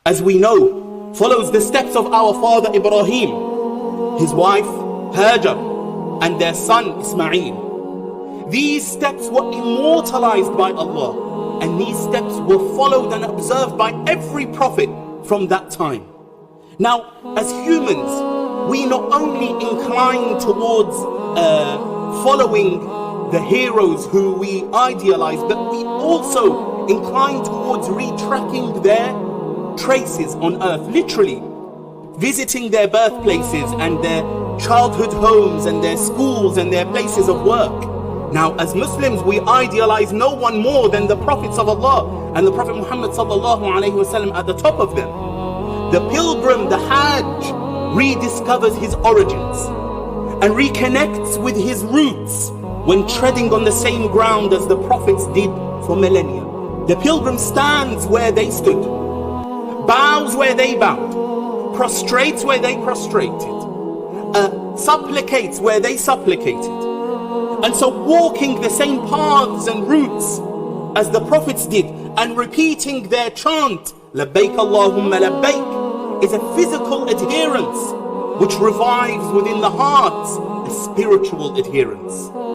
as we know, follows the steps of our father Ibrahim, his wife Hajar, and their son Ismail. These steps were immortalized by Allah, and these steps were followed and observed by every prophet from that time. Now, as humans, we not only incline towards following the heroes who we idealize, but we also incline towards retracking their traces on earth, literally visiting their birthplaces and their childhood homes and their schools and their places of work. Now, as Muslims, we idealize no one more than the prophets of Allah, and the Prophet Muhammad sallallahu alaihi wasallam at the top of them. The pilgrim, the Hajj, rediscovers his origins and reconnects with his roots when treading on the same ground as the prophets did for millennia. The pilgrim stands where they stood, bows where they bowed, prostrates where they prostrated, supplicates where they supplicated. And so walking the same paths and routes as the prophets did and repeating their chant, Labbaik Allahumma Labbaik, is a physical adherence which revives within the heart a spiritual adherence.